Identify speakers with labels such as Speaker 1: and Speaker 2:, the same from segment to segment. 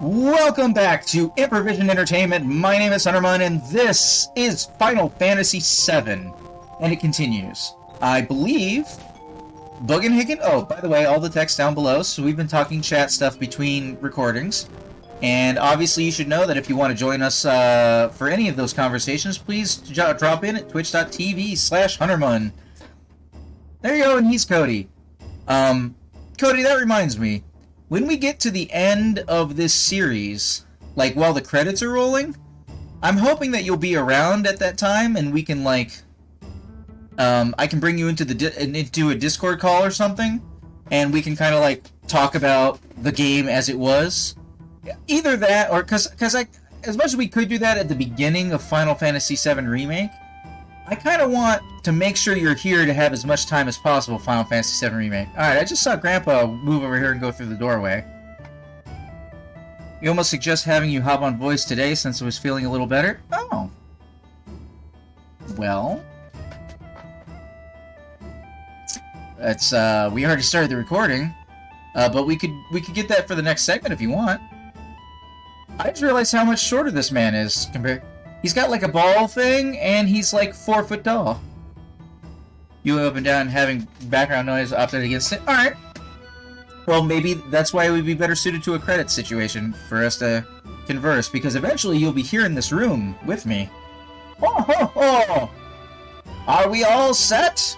Speaker 1: Welcome back to Improvision Entertainment. My name is Hunterman, and this is Final Fantasy VII. And it continues. I believe Bugenhagen. Oh, by the way, all the text down below. So we've been talking chat stuff between recordings. And obviously you should know that if you want to join us for any of those conversations, please drop in at twitch.tv/Hunterman. There you go, and he's Cody. Cody, that reminds me. When we get to the end of this series, like while the credits are rolling, I'm hoping that you'll be around at that time and we can like, I can bring you into into a Discord call or something, and we can kind of like talk about the game as it was. Either that, or because as much as we could do that at the beginning of Final Fantasy VII Remake, I kind of want to make sure you're here to have as much time as possible, Final Fantasy VII Remake. Alright, I just saw Grandpa move over here and go through the doorway. You almost suggest having you hop on voice today since I was feeling a little better? Oh. Well. It's, we already started the recording. But we could get that for the next segment if you want. I just realized how much shorter this man is compared... He's got like a ball thing, and he's like 4 foot tall. You up and down having background noise opted against it? Alright. Well, maybe that's why it would be better suited to a credit situation for us to converse, because eventually you'll be here in this room with me. Ho ho ho! Are we all set?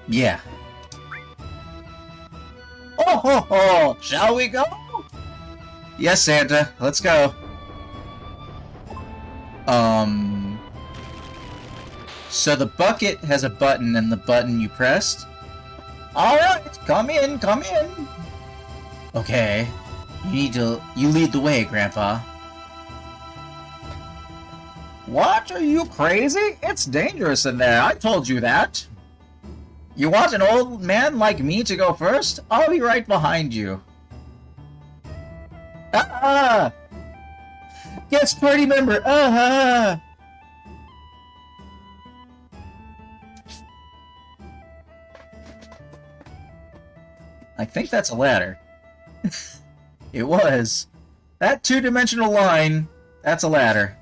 Speaker 1: Yeah. Ho ho ho! Shall we go? Yes, Santa. Let's go. So the bucket has a button, and the button you pressed? Alright, come in, come in! Okay. You lead the way, Grandpa. What? Are you crazy? It's dangerous in there, I told you that. You want an old man like me to go first? I'll be right behind you. Ah! Guest party member! Ah! I think that's a ladder. It was. That two-dimensional line, that's a ladder.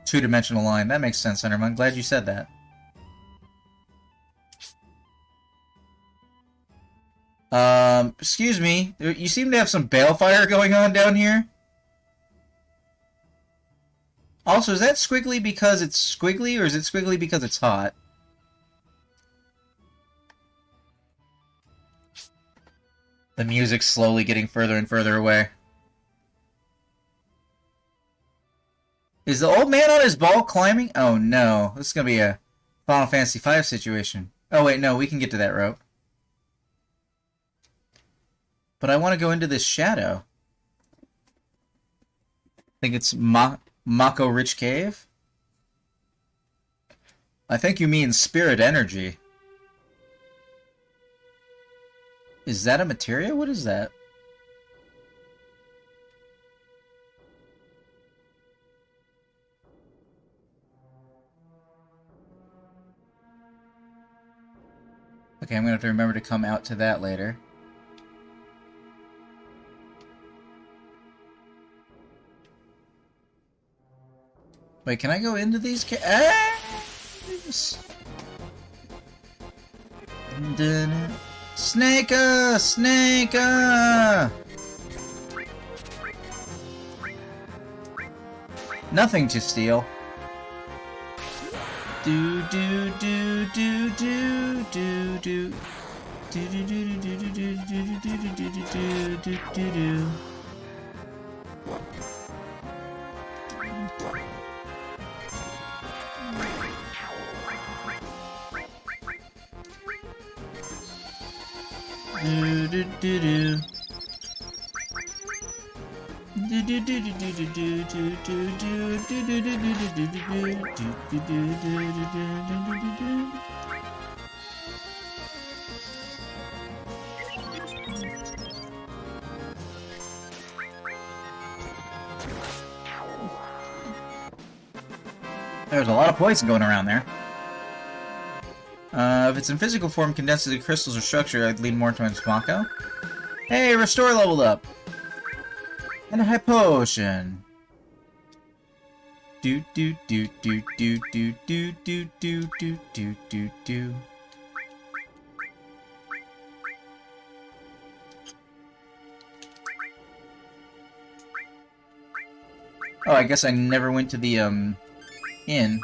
Speaker 1: Two-dimensional line. That makes sense, Hunterman. I'm glad you said that. Excuse me. You seem to have some balefire going on down here. Also, is that squiggly because it's squiggly, or is it squiggly because it's hot? The music's slowly getting further and further away. Is the old man on his ball climbing? Oh no, this is gonna be a Final Fantasy V situation. Oh wait, no, we can get to that rope. But I want to go into this shadow. I think it's Mako Rich Cave? I think you mean spirit energy. Is that a materia? What is that? Okay, I'm gonna have to remember to come out to that later. Wait, can I go into these caves? Snake-a! Snake-a! Nothing to steal. Do do do do do do do do do do do do do do do do do. Do do do do. Do do do do do do do do do do do do do do do do do do. There's a lot of poison going around there. If it's in physical form, condensed into crystals or structure, I'd lean more towards Mako. Hey, Restore leveled up! And a high potion. Do do do do do do do do do do do do do. Oh, I guess I never went to the inn.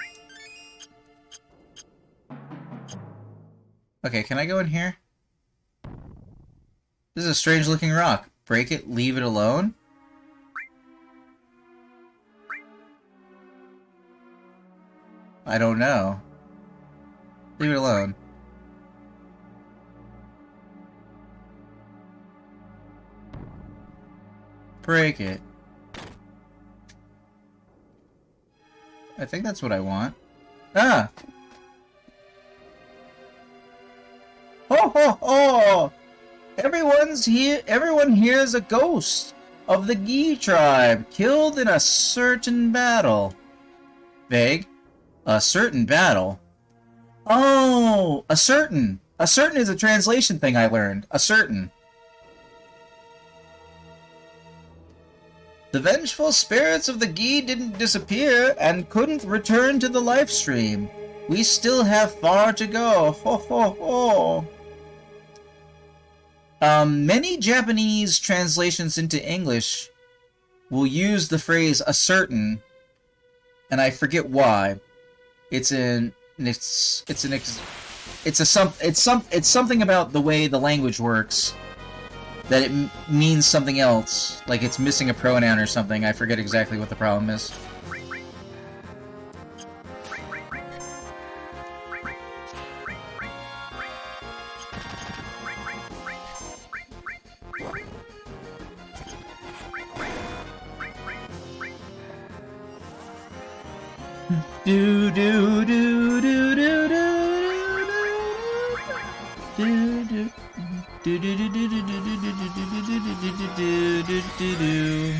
Speaker 1: Okay, can I go in here? This is a strange looking rock. Break it, leave it alone? I don't know. Leave it alone. Break it. I think that's what I want. Ah! Ho ho ho! Everyone here is a ghost of the Gi tribe, killed in a certain battle. Vague. A certain battle? Oh! A certain! A certain is a translation thing I learned. A certain. The vengeful spirits of the Gi didn't disappear and couldn't return to the life stream. We still have far to go. Ho ho ho! Many Japanese translations into English will use the phrase "a certain," and I forget why. It's something about the way the language works that it means something else, like it's missing a pronoun or something. I forget exactly what the problem is. Do do do do do do do do do do do do do do do do.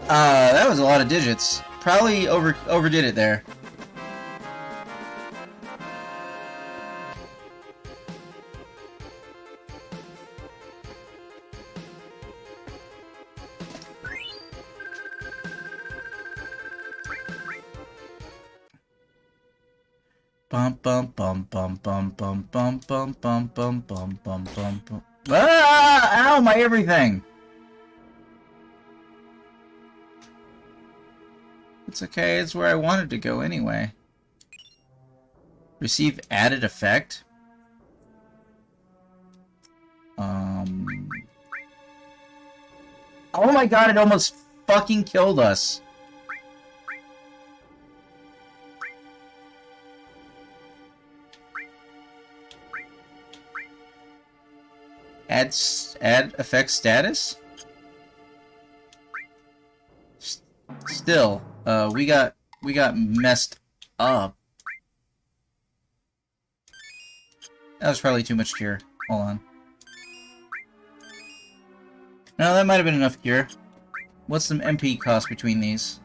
Speaker 1: That was a lot of digits. Probably overdid it there. Bum bum bum bum bum bum bum bum bum bum bum bum bum bum. Ah! Ow, my everything! It's okay, it's where I wanted to go anyway. Receive added effect? Oh my god, it almost fucking killed us. Add effect status? Still, we got messed up. That was probably too much cure. Hold on. No, that might have been enough cure. What's some MP cost between these?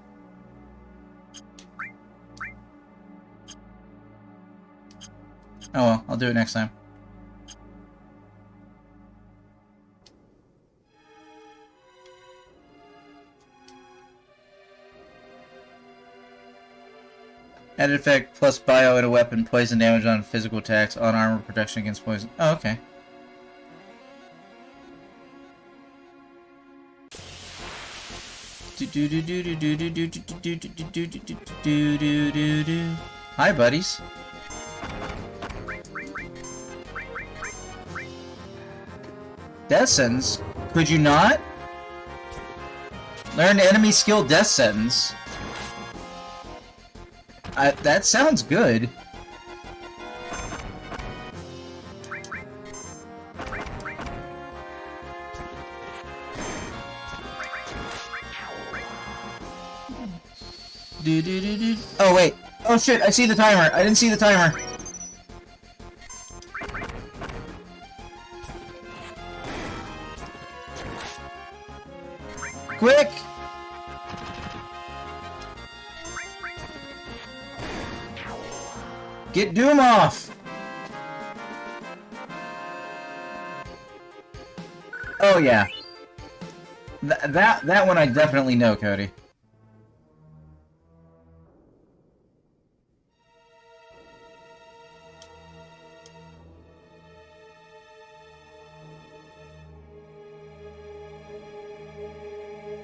Speaker 1: Oh well, I'll do it next time. Added effect plus bio in a weapon, poison damage on physical attacks, on armor protection against poison. Oh, okay. Hi, buddies. Death sentence? Could you not? Learn enemy skill death sentence. That sounds good. Oh wait. Oh shit, I see the timer. I didn't see the timer. Quick! Get Doom off! Oh yeah. That one I definitely know, Cody.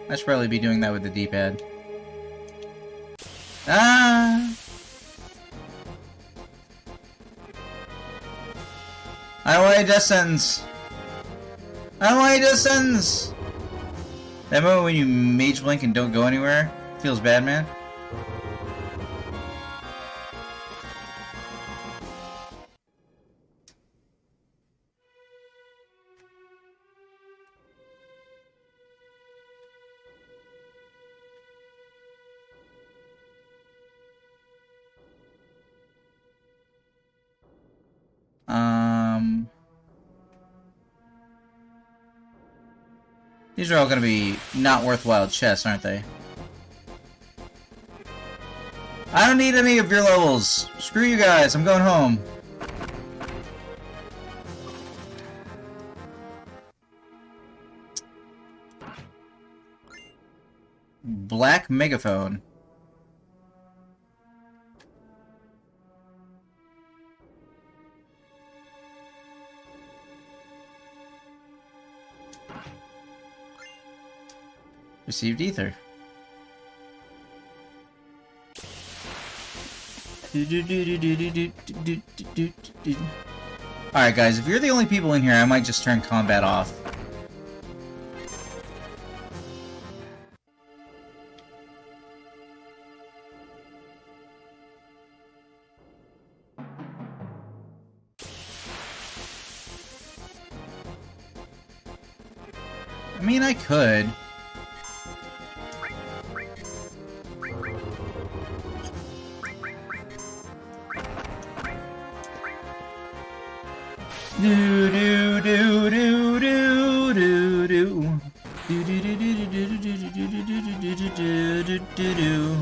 Speaker 1: I should probably be doing that with the D-pad. Ah! I don't want a death sentence! I don't want a death sentence! That moment when you mage blink and don't go anywhere feels bad, man. These are all gonna be not worthwhile chests, aren't they? I don't need any of your levels. Screw you guys, I'm going home. Black megaphone. Received ether. Alright guys, if you're the only people in here, I might just turn combat off. I mean, I could. Do do do do do do do do do do do do do do do.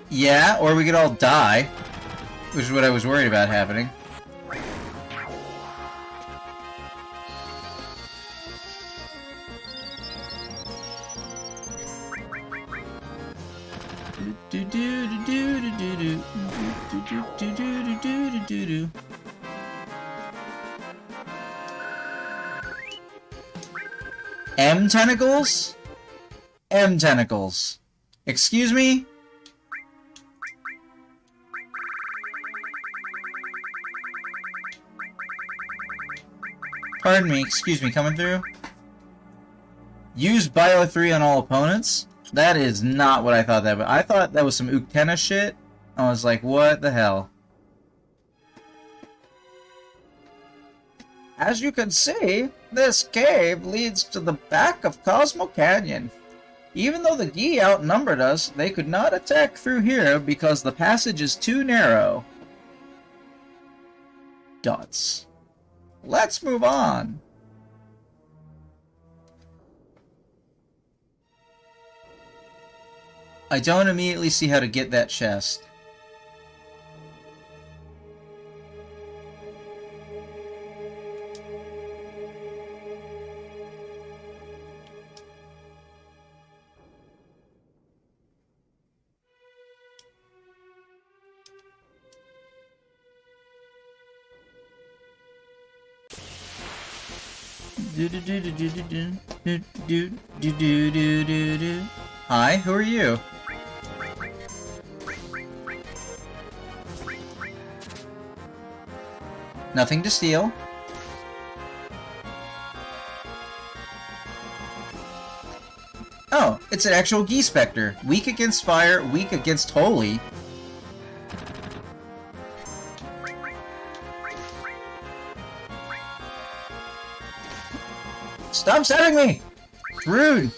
Speaker 1: Yeah, or we could all die, which is what I was worried about happening. M tentacles? M tentacles. Excuse me? Pardon me, excuse me, coming through? Use Bio 3 on all opponents? That is not what I thought that was. I thought that was some Uktena shit. I was like, what the hell? As you can see, this cave leads to the back of Cosmo Canyon. Even though the Gi outnumbered us, they could not attack through here because the passage is too narrow. Dots. Let's move on. I don't immediately see how to get that chest. Hi, who are you? Nothing to steal. Oh, it's an actual Gi Spectre. Weak against fire, weak against holy. Stop stabbing me! It's rude!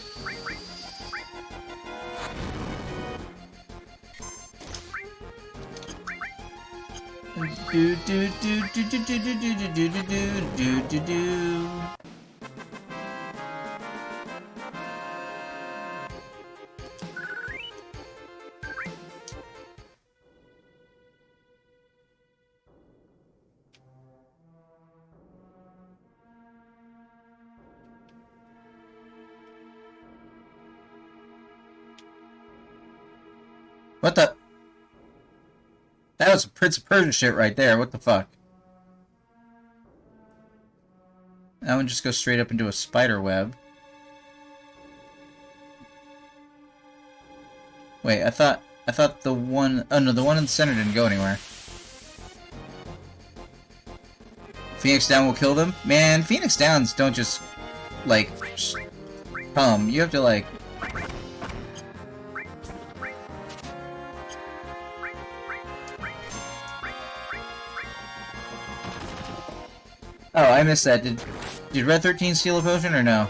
Speaker 1: What the? That was Prince of Persia shit right there. What the fuck? That one just goes straight up into a spider web. Wait, I thought the one... Oh no, the one in the center didn't go anywhere. Phoenix Down will kill them? Man, Phoenix Downs don't just, like, come. You have to, like... Oh, I missed that. Did Red-XIII steal a potion or no?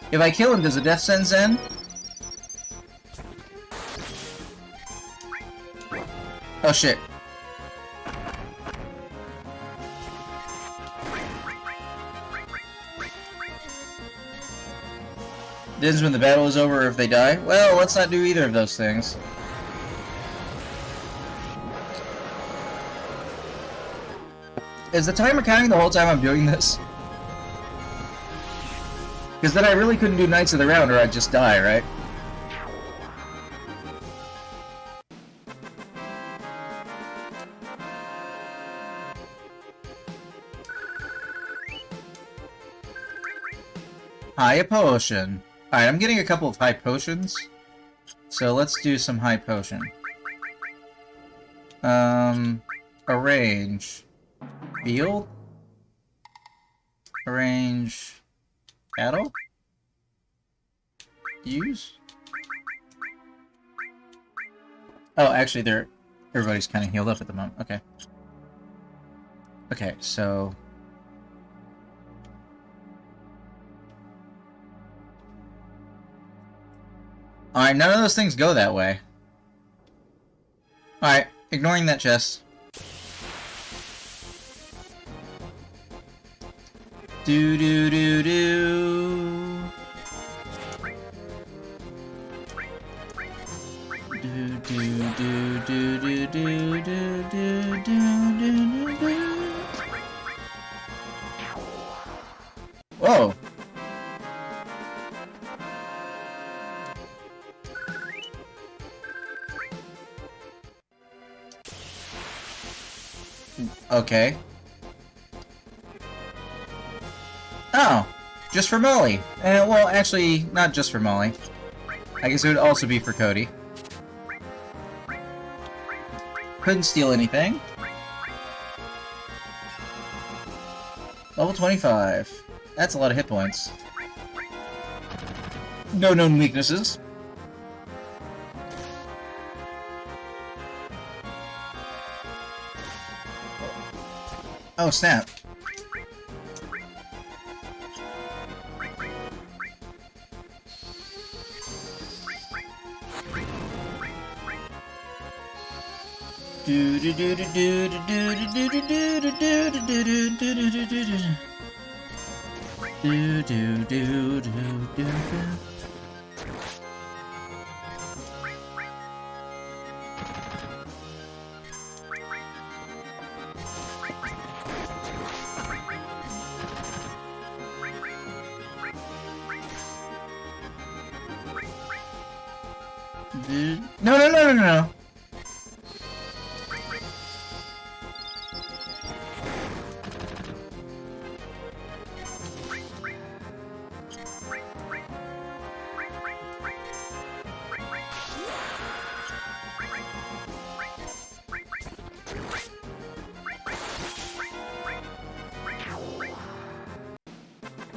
Speaker 1: If I kill him, does the death sentence end? Oh shit. It ends when the battle is over or if they die? Well, let's not do either of those things. Is the timer counting the whole time I'm doing this? Because then I really couldn't do Knights of the Round or I'd just die, right? High potion. Alright, I'm getting a couple of high potions. So let's do some high potion. Arrange. Field? Arrange... Battle? Use? Oh, actually, everybody's kind of healed up at the moment. Okay. Okay, so... Alright, none of those things go that way. Alright, ignoring that chest. Do do do do. Do do do do do do do do do do. Whoa. Okay. Oh, just for Molly. Well, actually, not just for Molly. I guess it would also be for Cody. Couldn't steal anything. Level 25. That's a lot of hit points. No known weaknesses. Oh, snap. Do do do do do do do do do do do do do do do do do do do do. No, no, no, no, no.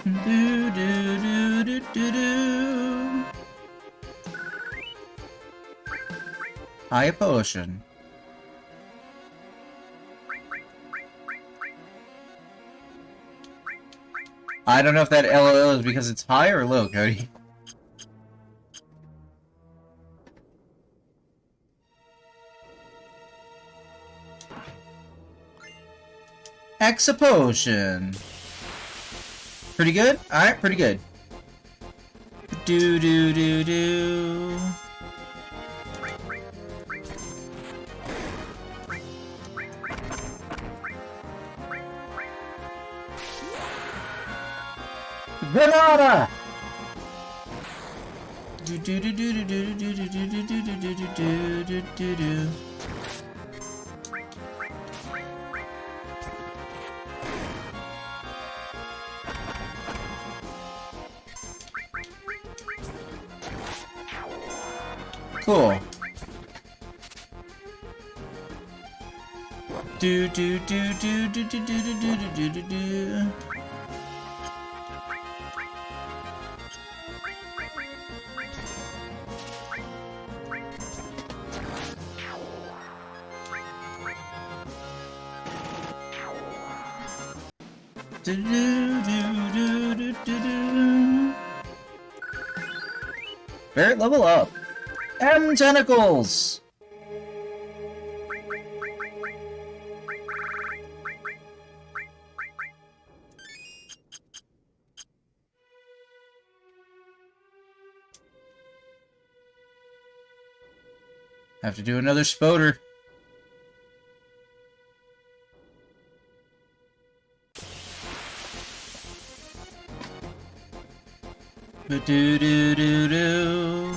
Speaker 1: Do do do do do do. High potion. I don't know if that LOL is because it's high or low, Cody. Hexa potion. Pretty good? Alright, pretty good. Do do do do. Granada! Cool. Barret, level up. M tentacles. Have to do another spoder. Ba-do-do-do-do.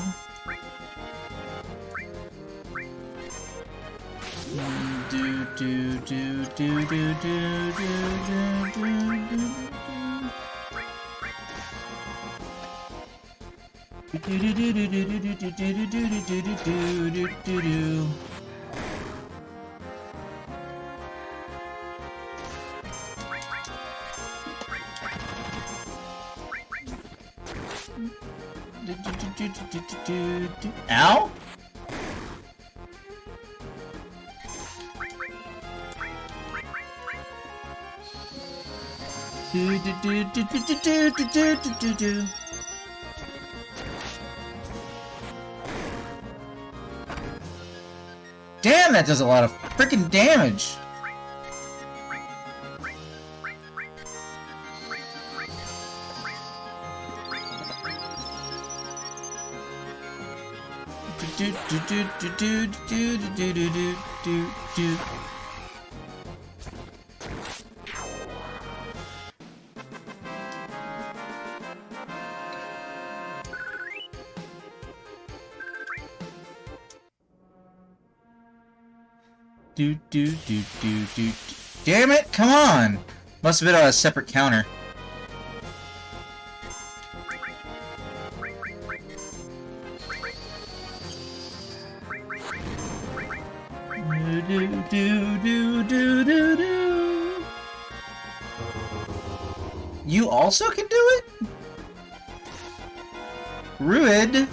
Speaker 1: Ow? Damn, that does a lot of freaking damage. Damn it, come on! Must have been on a separate counter. You also can do it? Rude.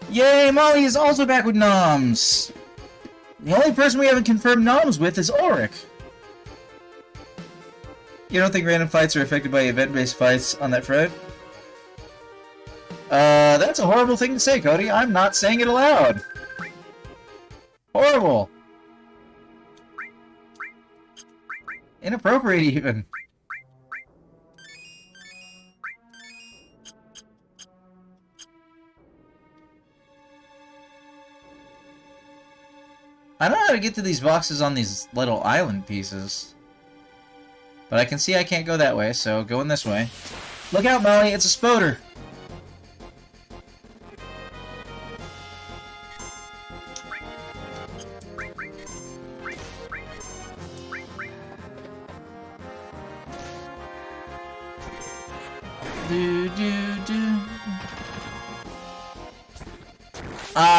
Speaker 1: Yay, Molly is also back with noms! The only person we haven't confirmed noms with is Auric. You don't think random fights are affected by event-based fights on that front? That's a horrible thing to say, Cody. I'm not saying it aloud. Horrible. Inappropriate, even. I don't know how to get to these boxes on these little island pieces. But I can see I can't go that way, so going this way. Look out, Molly, it's a spoder!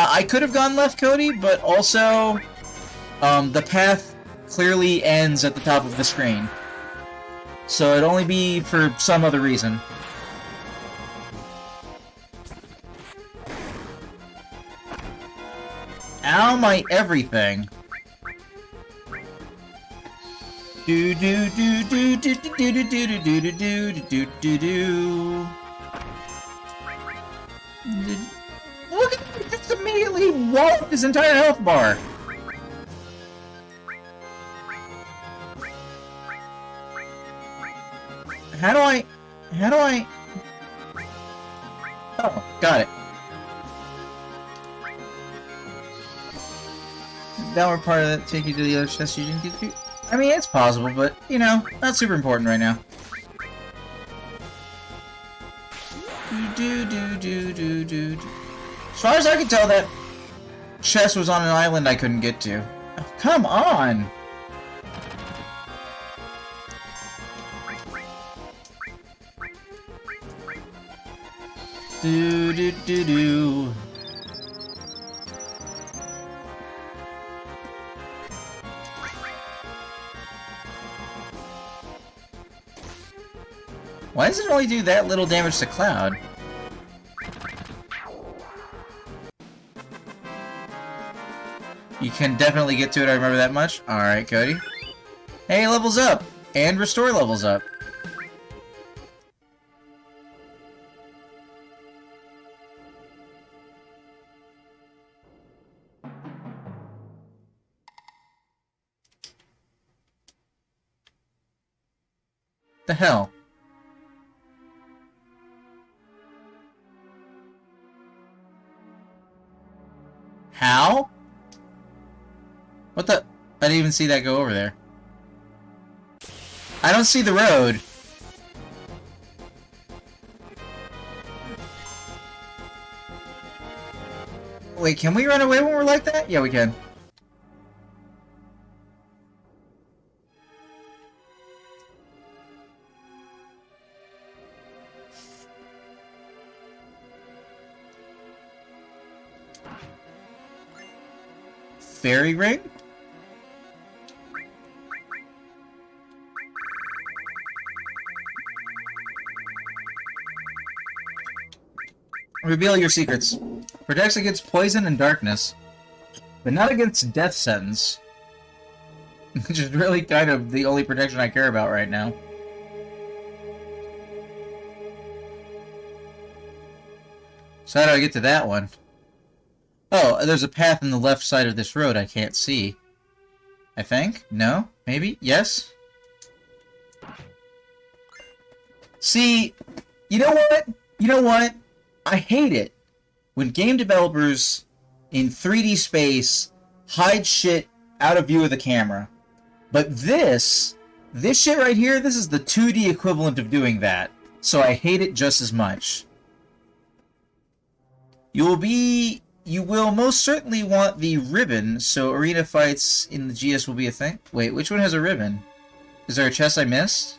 Speaker 1: I could have gone left, Cody, but also, the path clearly ends at the top of the screen. So it'd only be for some other reason. Ow, my everything. Do do do do do do do do do do do do do do do. Look at him, just immediately walloped his entire health bar. How do I... Oh, got it. downward part of that take you to the other chest you didn't get to? I mean, it's possible, but, you know, not super important right now. As far as I can tell, that chest was on an island I couldn't get to. Oh, come on! Do. Why does it only do that little damage to Cloud? You can definitely get to it, I remember that much. Alright, Cody. Hey, levels up! And restore levels up. The hell? How? What the? I didn't even see that go over there. I don't see the road. Wait, can we run away when we're like that? Yeah, we can. Fairy ring? Reveal your secrets. Protects against poison and darkness, but not against death sentence. Which is really kind of the only protection I care about right now. So how do I get to that one? Oh, there's a path on the left side of this road I can't see. I think? No? Maybe? Yes? See, you know what? You know what? I hate it when game developers in 3D space hide shit out of view of the camera. But this shit right here, this is the 2D equivalent of doing that. So I hate it just as much. You will most certainly want the ribbon, so arena fights in the GS will be a thing. Wait, which one has a ribbon? Is there a chest I missed?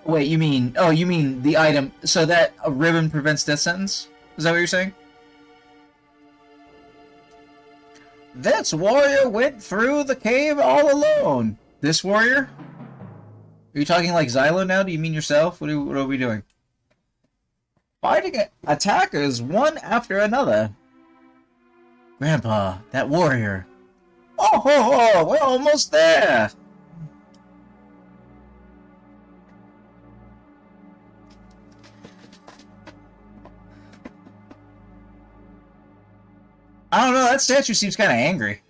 Speaker 1: Wait, you mean... Oh, you mean the item... So that a ribbon prevents death sentence? Is that what you're saying? This warrior went through the cave all alone. This warrior? Are you talking like Xylo now? Do you mean yourself? What are we doing? Fighting attackers one after another. Grandpa, that warrior. Oh ho ho, we're almost there. I don't know, that statue seems kind of angry.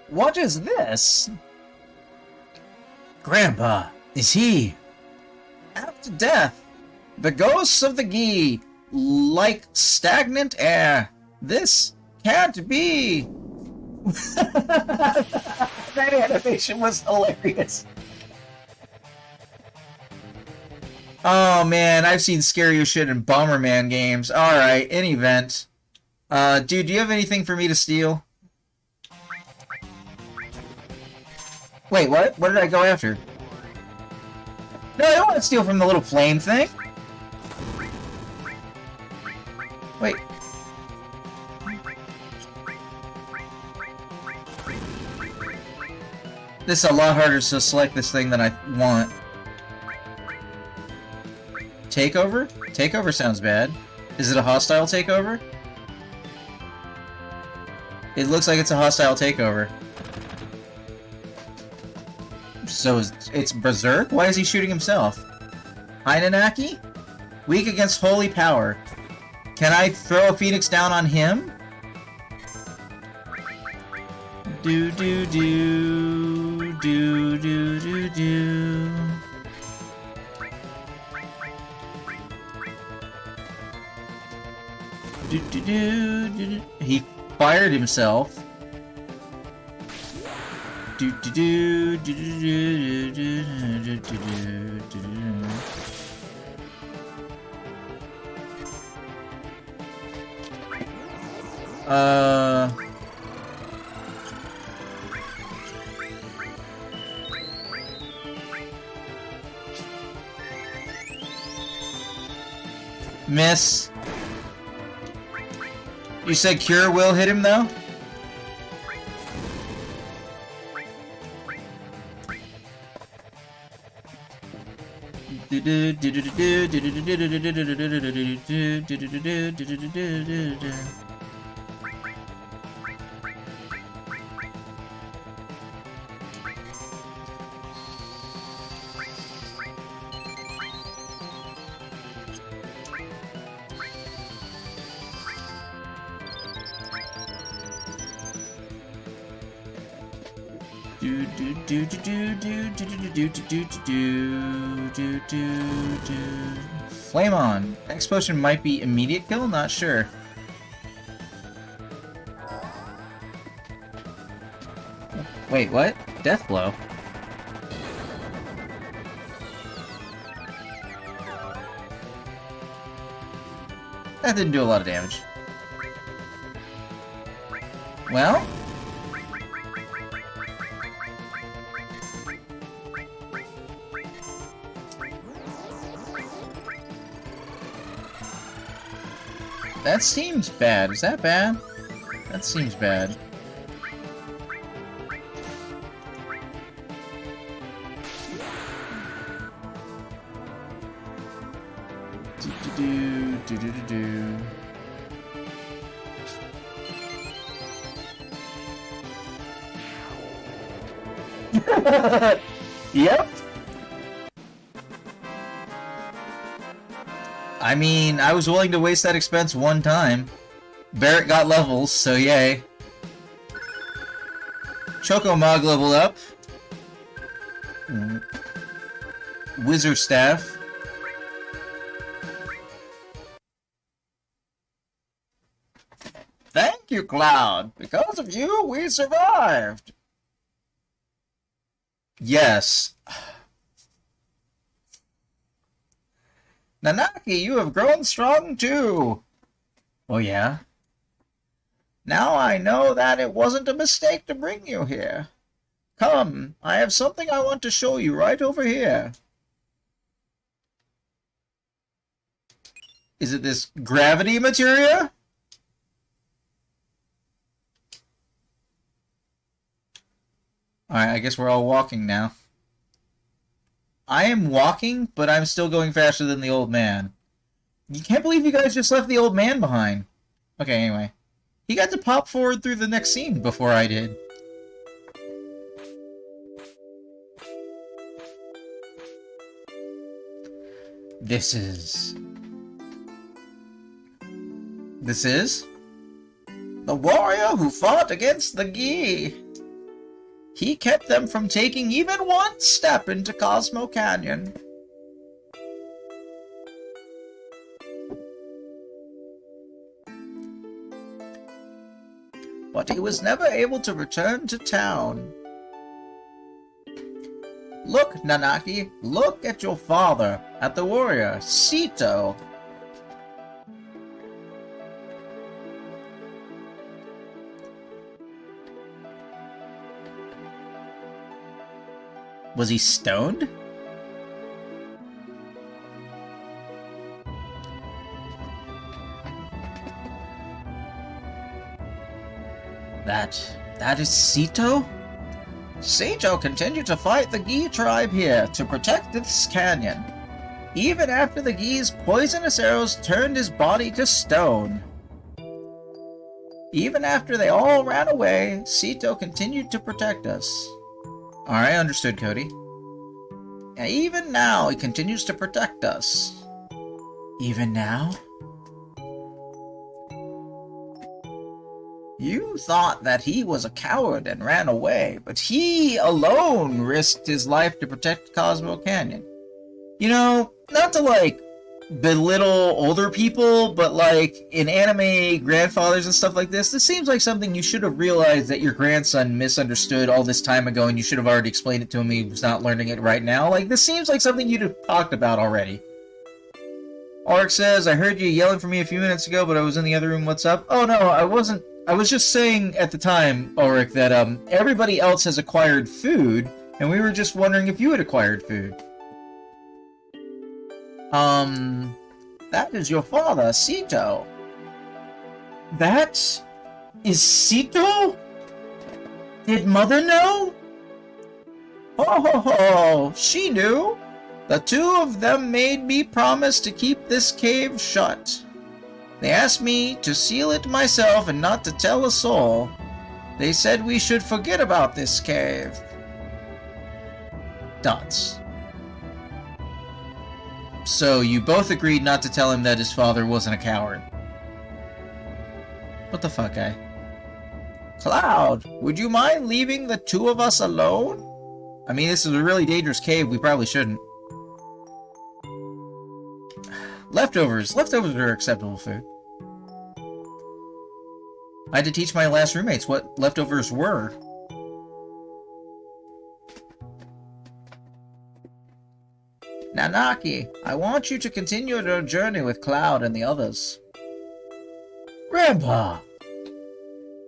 Speaker 1: What is this? Grandpa, is he? After death, the ghosts of the Gi, like stagnant air. This can't be. That animation was hilarious. Oh man, I've seen scarier shit in Bomberman games. Alright, in event. Dude, do you have anything for me to steal? Wait, what? What did I go after? No, I don't want to steal from the little flame thing. Wait. This is a lot harder to select this thing than I want. Takeover? Takeover sounds bad. Is it a hostile takeover? It looks like it's a hostile takeover. So it's Berserk? Why is he shooting himself? Hi, Nanaki? Weak against holy power. Can I throw a phoenix down on him? Do do do do do do do. He fired himself. Miss. You said Cure will hit him, though? Flame on. Next potion might be immediate kill, not sure. Wait, what? Death blow. That didn't do a lot of damage. Well? That seems bad. Is that bad? That seems bad. Yep. I mean, I was willing to waste that expense one time. Barrett got levels, so yay. Chocomog level up. Wizard Staff. Thank you, Cloud. Because of you, we survived. Yes. Nanaki, you have grown strong too. Oh yeah? Now I know that it wasn't a mistake to bring you here. Come, I have something I want to show you right over here. Is it this gravity materia? Alright, I guess we're all walking now. I am walking, but I'm still going faster than the old man. You can't believe you guys just left the old man behind. Okay, anyway. He got to pop forward through the next scene before I did. This is the warrior who fought against the Gi. He kept them from taking even one step into Cosmo Canyon. But he was never able to return to town. Look, Nanaki, look at your father, at the warrior, Seto. Was he stoned? That is Seto? Seto continued to fight the Gi tribe here to protect this canyon, even after the Gi's poisonous arrows turned his body to stone. Even after they all ran away, Seto continued to protect us. Alright, understood, Cody. And even now, he continues to protect us. Even now? You thought that he was a coward and ran away, but he alone risked his life to protect Cosmo Canyon. You know, not to, like, belittle older people, but like in anime grandfathers and stuff like this seems like something you should have realized that your grandson misunderstood all this time ago, and you should have already explained it to him. He was not learning it right now. Like, this seems like something you'd have talked about already. Auric says, I heard you yelling for me a few minutes ago, but I was in the other room. What's up? Oh no, I wasn't. I was just saying at the time, Auric, that everybody else has acquired food, and we were just wondering if you had acquired food. That is your father, Seto. That is Seto? Did Mother know? Ho ho ho, she knew. The two of them made me promise to keep this cave shut. They asked me to seal it myself and not to tell a soul. They said we should forget about this cave. Dots. So you both agreed not to tell him that his father wasn't a coward. What the fuck, guy? Cloud, would you mind leaving the two of us alone? I mean, this is a really dangerous cave. We probably shouldn't. Leftovers. Leftovers are acceptable food. I had to teach my last roommates what leftovers were. Nanaki, I want you to continue your journey with Cloud and the others. Grandpa!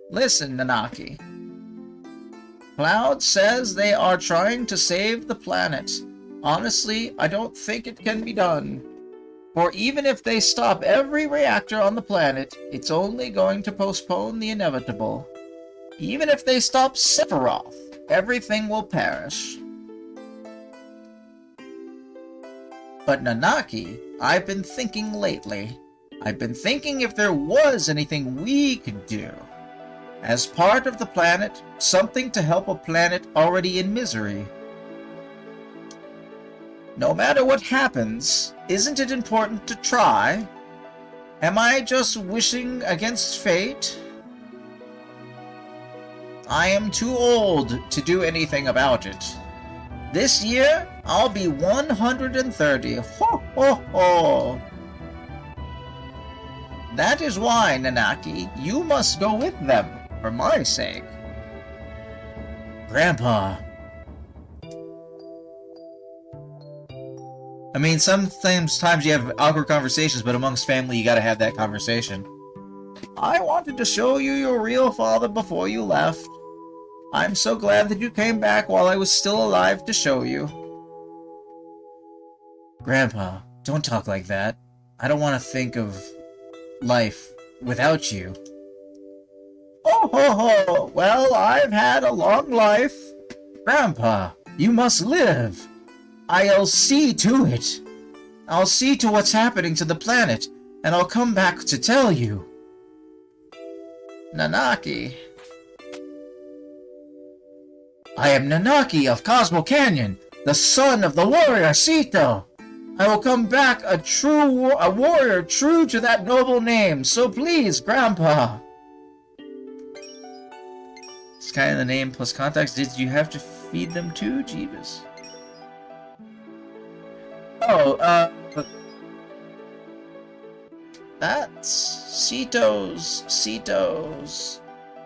Speaker 1: Listen, Nanaki. Cloud says they are trying to save the planet. Honestly, I don't think it can be done. For even if they stop every reactor on the planet, it's only going to postpone the inevitable. Even if they stop Sephiroth, everything will perish. But Nanaki, I've been thinking lately. I've been thinking if there was anything we could do. As part of the planet, something to help a planet already in misery. No matter what happens, isn't it important to try? Am I just wishing against fate? I am too old to do anything about it. This year, I'll be 130. Ho ho ho! That is why, Nanaki, you must go with them, for my sake. Grandpa. I mean, sometimes you have awkward conversations, but amongst family you gotta have that conversation. I wanted to show you your real father before you left. I'm so glad that you came back while I was still alive to show you. Grandpa, don't talk like that. I don't want to think of life without you. Oh ho ho! Well, I've had a long life. Grandpa, you must live. I'll see to it. I'll see to what's happening to the planet, and I'll come back to tell you. Nanaki. I am Nanaki of Cosmo Canyon, the son of the warrior Seto. I will come back a warrior true to that noble name, so please, Grandpa. It's kind of the name plus context. Did you have to feed them too, Jeebus? Oh, that's Seto's.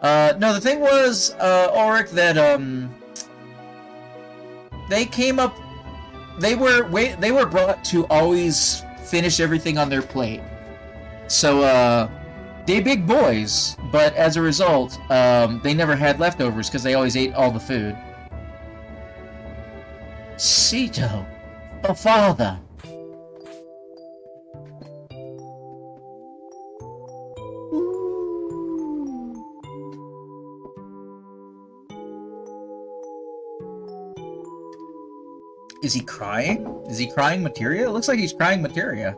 Speaker 1: No, the thing was, Auric, that, they came up, they were brought to always finish everything on their plate. So, they big boys, but as a result, they never had leftovers because they always ate all the food. Seto, the father. Is he crying? Is he crying materia? It looks like he's crying materia.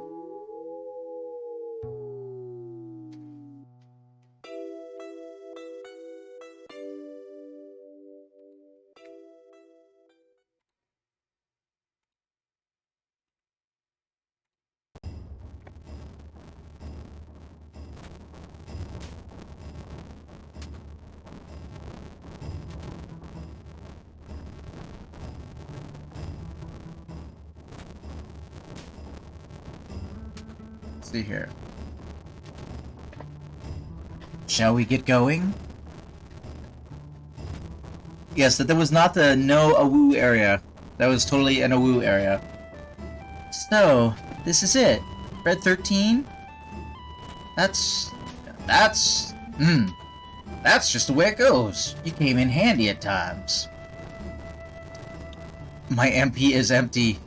Speaker 1: Let's see here. Shall we get going? Yes, that was not the no Awu area. That was totally an Awu area. So, this is it. Red-XIII? That's just the way it goes. You came in handy at times. My MP is empty.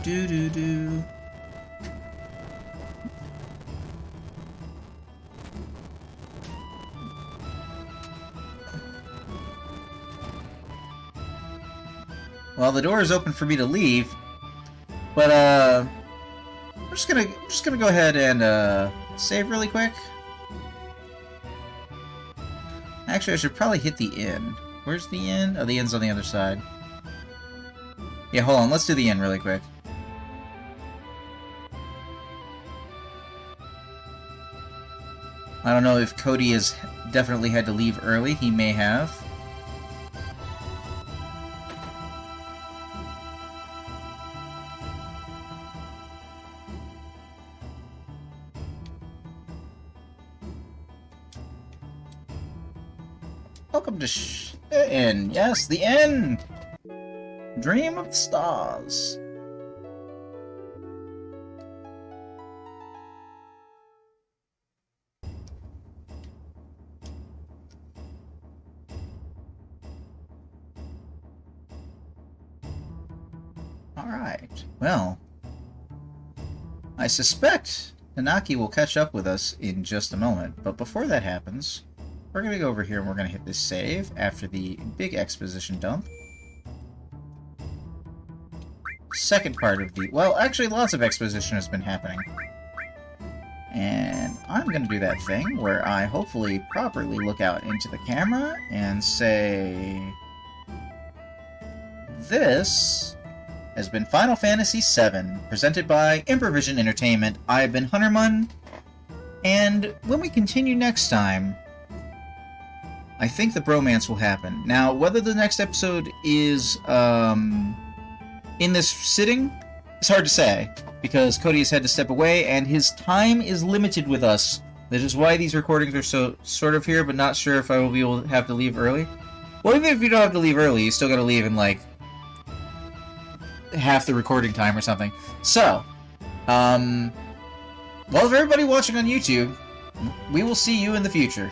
Speaker 1: Do. Well, the door is open for me to leave, but we're just gonna go ahead and save really quick. Actually, I should probably hit the inn. Where's the inn? Oh, the inn's on the other side. Yeah, hold on. Let's do the inn really quick. I don't know if Cody has definitely had to leave early. He may have. Welcome to the inn. Yes, the inn! Dream of the stars. Alright, well, I suspect Nanaki will catch up with us in just a moment, but before that happens, we're going to go over here and we're going to hit this save after the big exposition dump. Second part of the... Well, actually, lots of exposition has been happening. And I'm going to do that thing where I hopefully properly look out into the camera and say... This has been Final Fantasy VII, presented by Improvision Entertainment. I've been Huntermun, and when we continue next time, I think the bromance will happen. Now, whether the next episode is, in this sitting, it's hard to say, because Cody has had to step away, and his time is limited with us. That is why these recordings are so sort of here, but not sure if I will be able to have to leave early. Well, even if you don't have to leave early, you still gotta leave in, like, half the recording time or something. So, well, for everybody watching on YouTube, we will see you in the future.